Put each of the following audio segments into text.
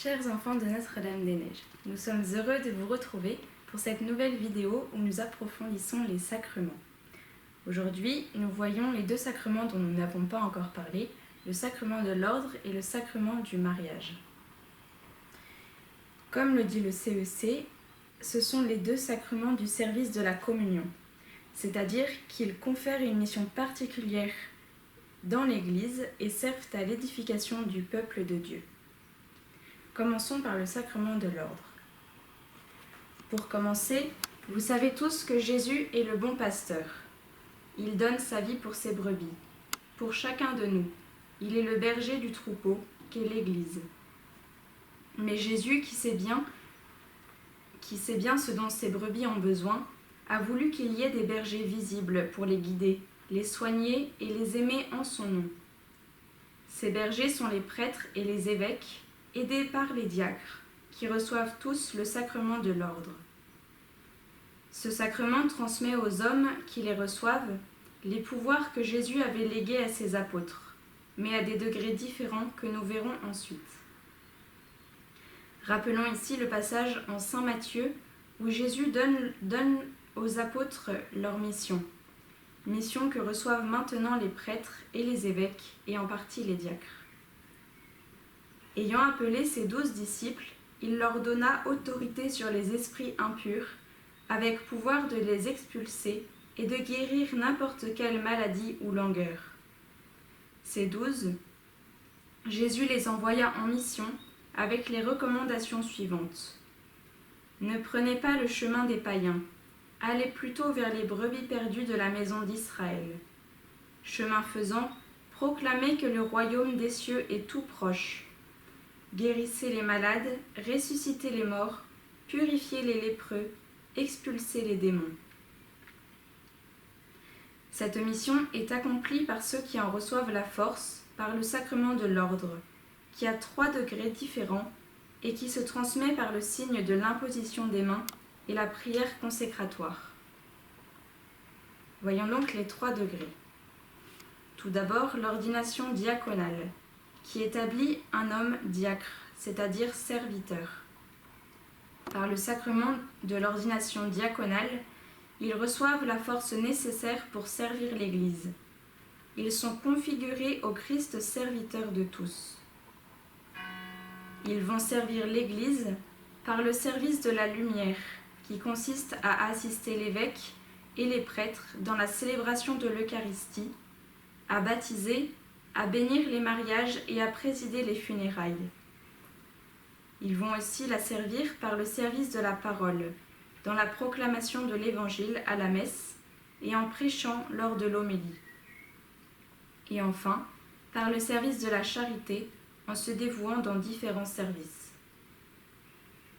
Chers enfants de Notre-Dame-des-Neiges, nous sommes heureux de vous retrouver pour cette nouvelle vidéo où nous approfondissons les sacrements. Aujourd'hui, nous voyons les deux sacrements dont nous n'avons pas encore parlé, le sacrement de l'ordre et le sacrement du mariage. Comme le dit le CEC, ce sont les deux sacrements du service de la communion, c'est-à-dire qu'ils confèrent une mission particulière dans l'Église et servent à l'édification du peuple de Dieu. Commençons par le sacrement de l'ordre. Pour commencer, vous savez tous que Jésus est le bon pasteur. Il donne sa vie pour ses brebis, pour chacun de nous. Il est le berger du troupeau qu'est l'Église. Mais Jésus, qui sait bien ce dont ses brebis ont besoin, a voulu qu'il y ait des bergers visibles pour les guider, les soigner et les aimer en son nom. Ces bergers sont les prêtres et les évêques, aidés par les diacres, qui reçoivent tous le sacrement de l'ordre. Ce sacrement transmet aux hommes qui les reçoivent les pouvoirs que Jésus avait légués à ses apôtres, mais à des degrés différents que nous verrons ensuite. Rappelons ici le passage en Saint Matthieu où Jésus donne aux apôtres leur mission que reçoivent maintenant les prêtres et les évêques et en partie les diacres. Ayant appelé ses 12 disciples, il leur donna autorité sur les esprits impurs, avec pouvoir de les expulser et de guérir n'importe quelle maladie ou langueur. Ces 12, Jésus les envoya en mission avec les recommandations suivantes. Ne prenez pas le chemin des païens, allez plutôt vers les brebis perdues de la maison d'Israël. Chemin faisant, proclamez que le royaume des cieux est tout proche. Guérissez les malades, ressuscitez les morts, purifiez les lépreux, expulsez les démons. Cette mission est accomplie par ceux qui en reçoivent la force par le sacrement de l'ordre, qui a 3 degrés différents et qui se transmet par le signe de l'imposition des mains et la prière consécratoire. Voyons donc les 3 degrés. Tout d'abord, l'ordination diaconale, qui établit un homme diacre, c'est-à-dire serviteur. Par le sacrement de l'ordination diaconale, ils reçoivent la force nécessaire pour servir l'Église. Ils sont configurés au Christ serviteur de tous. Ils vont servir l'Église par le service de la lumière, qui consiste à assister l'évêque et les prêtres dans la célébration de l'Eucharistie, à baptiser, à bénir les mariages et à présider les funérailles. Ils vont aussi la servir par le service de la parole, dans la proclamation de l'Évangile à la messe et en prêchant lors de l'homélie. Et enfin, par le service de la charité, en se dévouant dans différents services.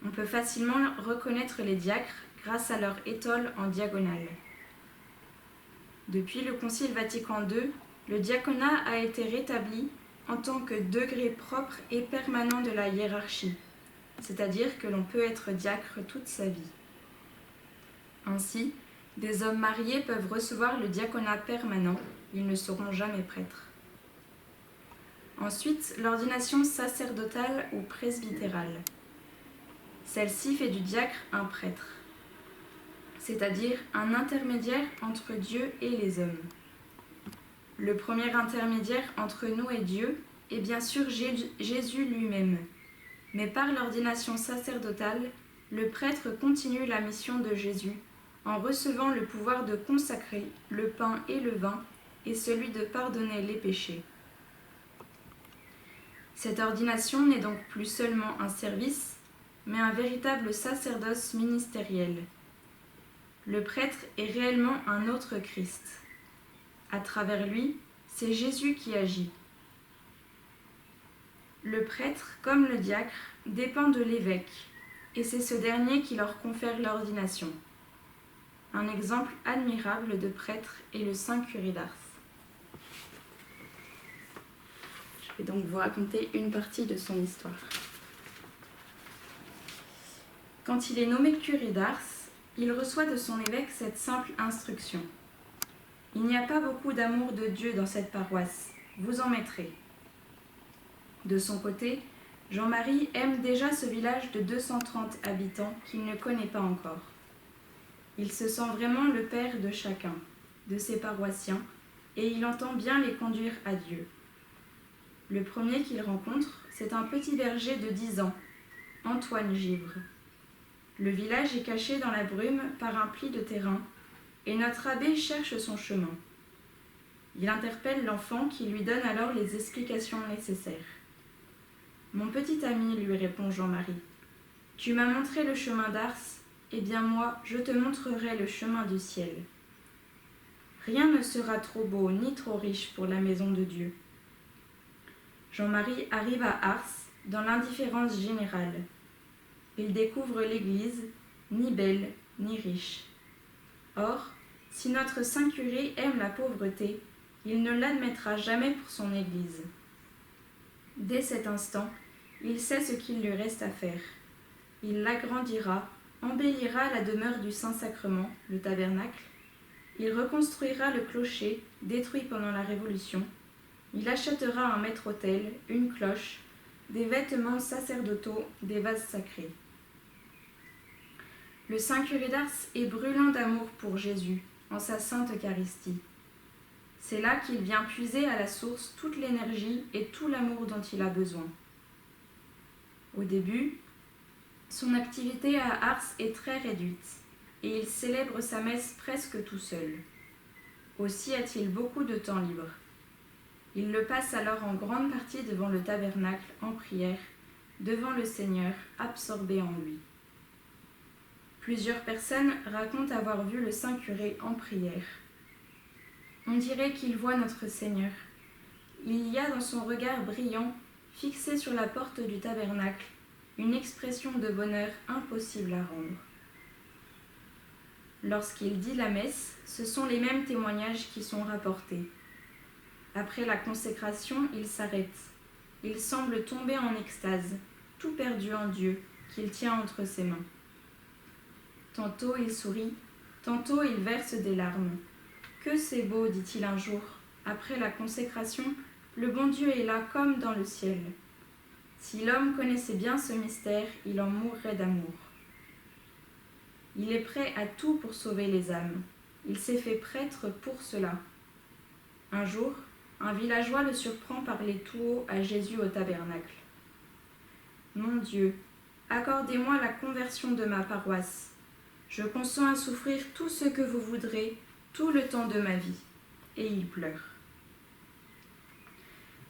On peut facilement reconnaître les diacres grâce à leur étole en diagonale. Depuis le Concile Vatican II, le diaconat a été rétabli en tant que degré propre et permanent de la hiérarchie, c'est-à-dire que l'on peut être diacre toute sa vie. Ainsi, des hommes mariés peuvent recevoir le diaconat permanent, ils ne seront jamais prêtres. Ensuite, l'ordination sacerdotale ou presbytérale. Celle-ci fait du diacre un prêtre, c'est-à-dire un intermédiaire entre Dieu et les hommes. Le premier intermédiaire entre nous et Dieu est bien sûr Jésus lui-même. Mais par l'ordination sacerdotale, le prêtre continue la mission de Jésus en recevant le pouvoir de consacrer le pain et le vin et celui de pardonner les péchés. Cette ordination n'est donc plus seulement un service, mais un véritable sacerdoce ministériel. Le prêtre est réellement un autre Christ. À travers lui, c'est Jésus qui agit. Le prêtre, comme le diacre, dépend de l'évêque, et c'est ce dernier qui leur confère l'ordination. Un exemple admirable de prêtre est le saint curé d'Ars. Je vais donc vous raconter une partie de son histoire. Quand il est nommé curé d'Ars, il reçoit de son évêque cette simple instruction. Il n'y a pas beaucoup d'amour de Dieu dans cette paroisse, vous en mettrez. De son côté, Jean-Marie aime déjà ce village de 230 habitants qu'il ne connaît pas encore. Il se sent vraiment le père de chacun, de ses paroissiens, et il entend bien les conduire à Dieu. Le premier qu'il rencontre, c'est un petit berger de 10 ans, Antoine Givre. Le village est caché dans la brume par un pli de terrain, et notre abbé cherche son chemin. Il interpelle l'enfant qui lui donne alors les explications nécessaires. « Mon petit ami, lui répond Jean-Marie, tu m'as montré le chemin d'Ars, eh bien moi, je te montrerai le chemin du ciel. Rien ne sera trop beau ni trop riche pour la maison de Dieu. » Jean-Marie arrive à Ars dans l'indifférence générale. Il découvre l'église, ni belle, ni riche. Or, si notre saint curé aime la pauvreté, il ne l'admettra jamais pour son église. Dès cet instant, il sait ce qu'il lui reste à faire. Il l'agrandira, embellira la demeure du Saint-Sacrement, le tabernacle. Il reconstruira le clocher, détruit pendant la Révolution. Il achètera un maître-autel, une cloche, des vêtements sacerdotaux, des vases sacrés. Le saint curé d'Ars est brûlant d'amour pour Jésus, en sa sainte Eucharistie. C'est là qu'il vient puiser à la source toute l'énergie et tout l'amour dont il a besoin. Au début, son activité à Ars est très réduite, et il célèbre sa messe presque tout seul. Aussi a-t-il beaucoup de temps libre. Il le passe alors en grande partie devant le tabernacle, en prière, devant le Seigneur, absorbé en lui. Plusieurs personnes racontent avoir vu le saint curé en prière. On dirait qu'il voit notre Seigneur. Il y a dans son regard brillant, fixé sur la porte du tabernacle, une expression de bonheur impossible à rendre. Lorsqu'il dit la messe, ce sont les mêmes témoignages qui sont rapportés. Après la consécration, il s'arrête. Il semble tomber en extase, tout perdu en Dieu, qu'il tient entre ses mains. Tantôt il sourit, tantôt il verse des larmes. « Que c'est beau, dit-il un jour. Après la consécration, le bon Dieu est là comme dans le ciel. Si l'homme connaissait bien ce mystère, il en mourrait d'amour. Il est prêt à tout pour sauver les âmes. Il s'est fait prêtre pour cela. Un jour, un villageois le surprend parler tout haut à Jésus au tabernacle. « Mon Dieu, accordez-moi la conversion de ma paroisse. Je consens à souffrir tout ce que vous voudrez, tout le temps de ma vie. » Et il pleure.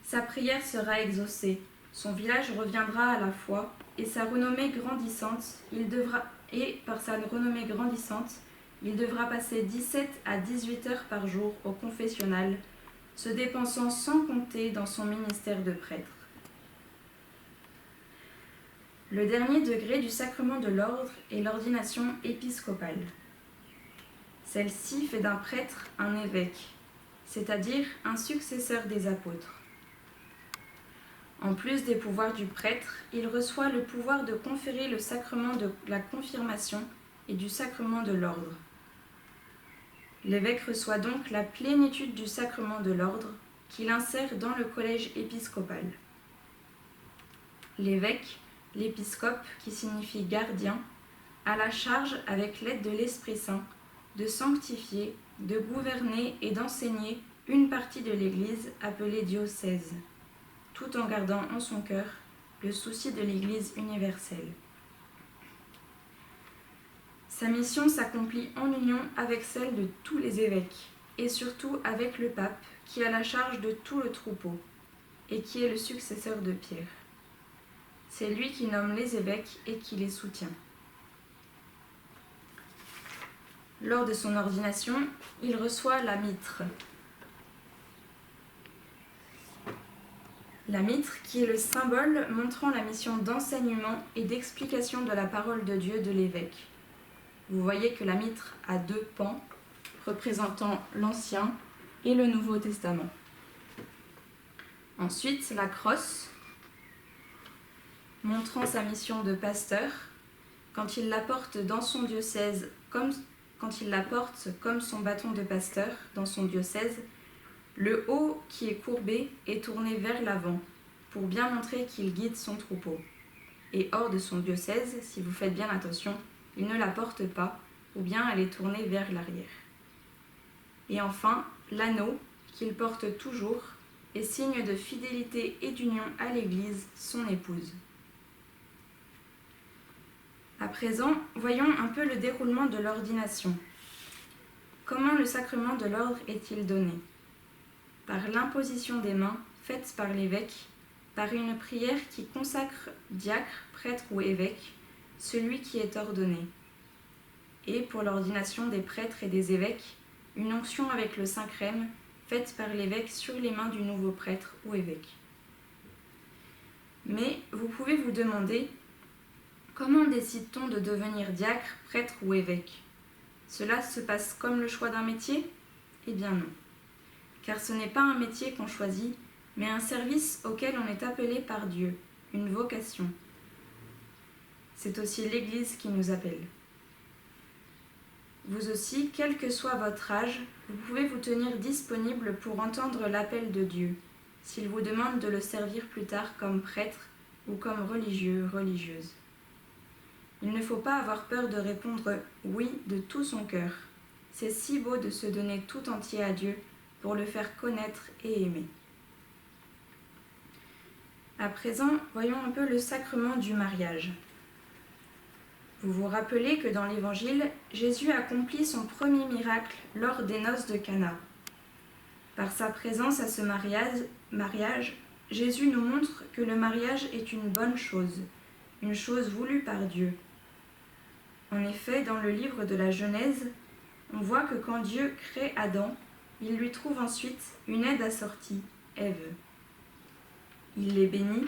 Sa prière sera exaucée, son village reviendra à la foi, et par sa renommée grandissante, il devra passer 17 à 18 heures par jour au confessionnal, se dépensant sans compter dans son ministère de prêtre. Le dernier degré du sacrement de l'ordre est l'ordination épiscopale. Celle-ci fait d'un prêtre un évêque, c'est-à-dire un successeur des apôtres. En plus des pouvoirs du prêtre, il reçoit le pouvoir de conférer le sacrement de la confirmation et du sacrement de l'ordre. L'évêque reçoit donc la plénitude du sacrement de l'ordre qu'il insère dans le collège épiscopal. L'évêque, l'épiscope, qui signifie gardien, a la charge, avec l'aide de l'Esprit Saint, de sanctifier, de gouverner et d'enseigner une partie de l'Église appelée diocèse, tout en gardant en son cœur le souci de l'Église universelle. Sa mission s'accomplit en union avec celle de tous les évêques, et surtout avec le pape, qui a la charge de tout le troupeau, et qui est le successeur de Pierre. C'est lui qui nomme les évêques et qui les soutient. Lors de son ordination, il reçoit la mitre. La mitre qui est le symbole montrant la mission d'enseignement et d'explication de la parole de Dieu de l'évêque. Vous voyez que la mitre a 2 pans, représentant l'Ancien et le Nouveau Testament. Ensuite, la crosse, montrant sa mission de pasteur, quand il la porte dans son diocèse comme son bâton de pasteur dans son diocèse, le haut qui est courbé est tourné vers l'avant, pour bien montrer qu'il guide son troupeau. Et hors de son diocèse, si vous faites bien attention, il ne la porte pas, ou bien elle est tournée vers l'arrière. Et enfin, l'anneau, qu'il porte toujours, est signe de fidélité et d'union à l'Église, son épouse. À présent, voyons un peu le déroulement de l'ordination. Comment le sacrement de l'ordre est-il donné? Par l'imposition des mains, faite par l'évêque, par une prière qui consacre diacre, prêtre ou évêque, celui qui est ordonné. Et pour l'ordination des prêtres et des évêques, une onction avec le Saint-Crème, faite par l'évêque sur les mains du nouveau prêtre ou évêque. Mais vous pouvez vous demander, comment décide-t-on de devenir diacre, prêtre ou évêque? Cela se passe comme le choix d'un métier? Eh bien non. Car ce n'est pas un métier qu'on choisit, mais un service auquel on est appelé par Dieu, une vocation. C'est aussi l'Église qui nous appelle. Vous aussi, quel que soit votre âge, vous pouvez vous tenir disponible pour entendre l'appel de Dieu, s'il vous demande de le servir plus tard comme prêtre ou comme religieux, religieuse. Il ne faut pas avoir peur de répondre oui de tout son cœur. C'est si beau de se donner tout entier à Dieu pour le faire connaître et aimer. À présent, voyons un peu le sacrement du mariage. Vous vous rappelez que dans l'Évangile, Jésus accomplit son premier miracle lors des noces de Cana. Par sa présence à ce mariage, Jésus nous montre que le mariage est une bonne chose, une chose voulue par Dieu. En effet, dans le livre de la Genèse, on voit que quand Dieu crée Adam, il lui trouve ensuite une aide assortie, Ève. Il les bénit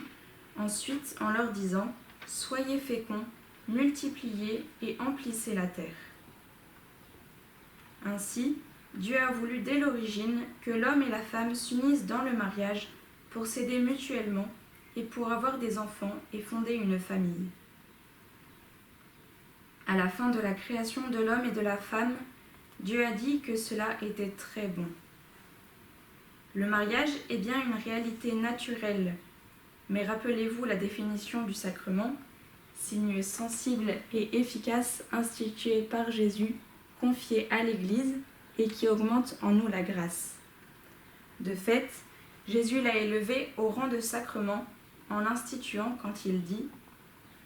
ensuite en leur disant « Soyez féconds, multipliez et emplissez la terre ». Ainsi, Dieu a voulu dès l'origine que l'homme et la femme s'unissent dans le mariage pour s'aider mutuellement et pour avoir des enfants et fonder une famille. À la fin de la création de l'homme et de la femme, Dieu a dit que cela était très bon. Le mariage est bien une réalité naturelle, mais rappelez-vous la définition du sacrement, signe sensible et efficace institué par Jésus, confié à l'Église et qui augmente en nous la grâce. De fait, Jésus l'a élevé au rang de sacrement en l'instituant quand il dit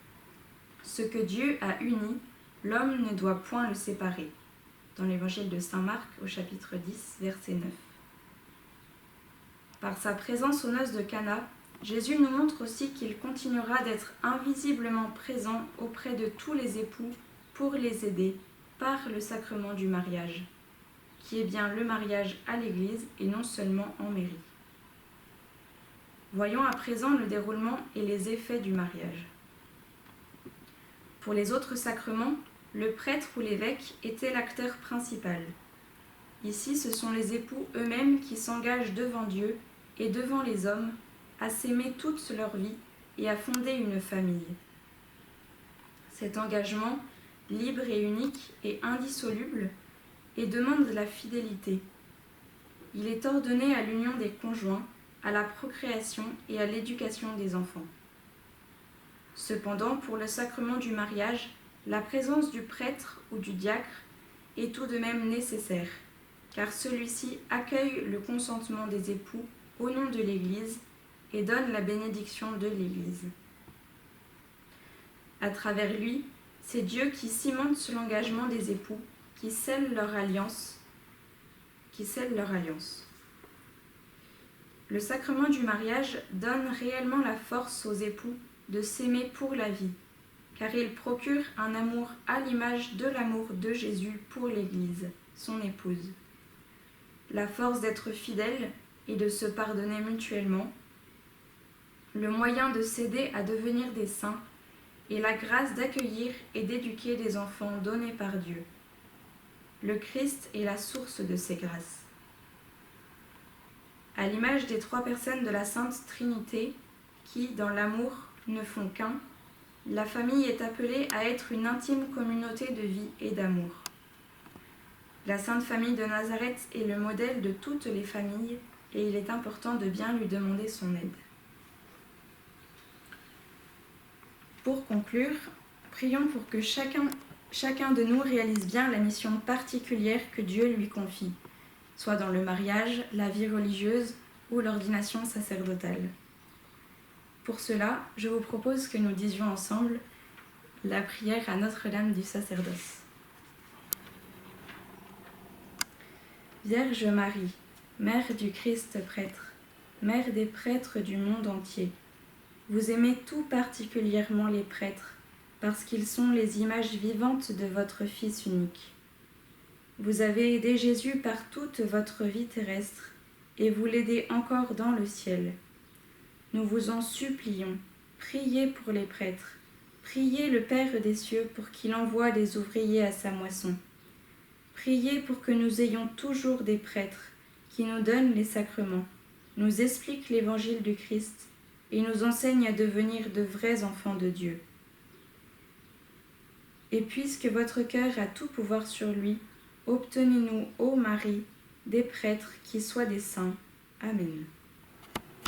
« Ce que Dieu a uni, l'homme ne doit point le séparer » dans l'évangile de saint Marc au chapitre 10, verset 9. Par sa présence aux noces de Cana, Jésus nous montre aussi qu'il continuera d'être invisiblement présent auprès de tous les époux pour les aider par le sacrement du mariage, qui est bien le mariage à l'Église et non seulement en mairie. Voyons à présent le déroulement et les effets du mariage. Pour les autres sacrements, le prêtre ou l'évêque était l'acteur principal. Ici, ce sont les époux eux-mêmes qui s'engagent devant Dieu et devant les hommes à s'aimer toute leur vie et à fonder une famille. Cet engagement, libre et unique et indissoluble, et demande la fidélité. Il est ordonné à l'union des conjoints, à la procréation et à l'éducation des enfants. Cependant, pour le sacrement du mariage, la présence du prêtre ou du diacre est tout de même nécessaire, car celui-ci accueille le consentement des époux au nom de l'Église et donne la bénédiction de l'Église. À travers lui, c'est Dieu qui cimente l'engagement des époux, qui scelle leur alliance. Le sacrement du mariage donne réellement la force aux époux de s'aimer pour la vie, car il procure un amour à l'image de l'amour de Jésus pour l'Église, son épouse. La force d'être fidèles et de se pardonner mutuellement, le moyen de s'aider à devenir des saints et la grâce d'accueillir et d'éduquer des enfants donnés par Dieu. Le Christ est la source de ces grâces. À l'image des trois personnes de la Sainte Trinité, qui, dans l'amour, ne font qu'un, la famille est appelée à être une intime communauté de vie et d'amour. La Sainte Famille de Nazareth est le modèle de toutes les familles et il est important de bien lui demander son aide. Pour conclure, prions pour que chacun de nous réalise bien la mission particulière que Dieu lui confie, soit dans le mariage, la vie religieuse ou l'ordination sacerdotale. Pour cela, je vous propose que nous disions ensemble la prière à Notre-Dame du sacerdoce. Vierge Marie, Mère du Christ prêtre, Mère des prêtres du monde entier, vous aimez tout particulièrement les prêtres, parce qu'ils sont les images vivantes de votre Fils unique. Vous avez aidé Jésus par toute votre vie terrestre, et vous l'aidez encore dans le ciel. Nous vous en supplions, priez pour les prêtres, priez le Père des cieux pour qu'il envoie des ouvriers à sa moisson. Priez pour que nous ayons toujours des prêtres qui nous donnent les sacrements, nous expliquent l'évangile du Christ et nous enseignent à devenir de vrais enfants de Dieu. Et puisque votre cœur a tout pouvoir sur lui, obtenez-nous, ô Marie, des prêtres qui soient des saints. Amen.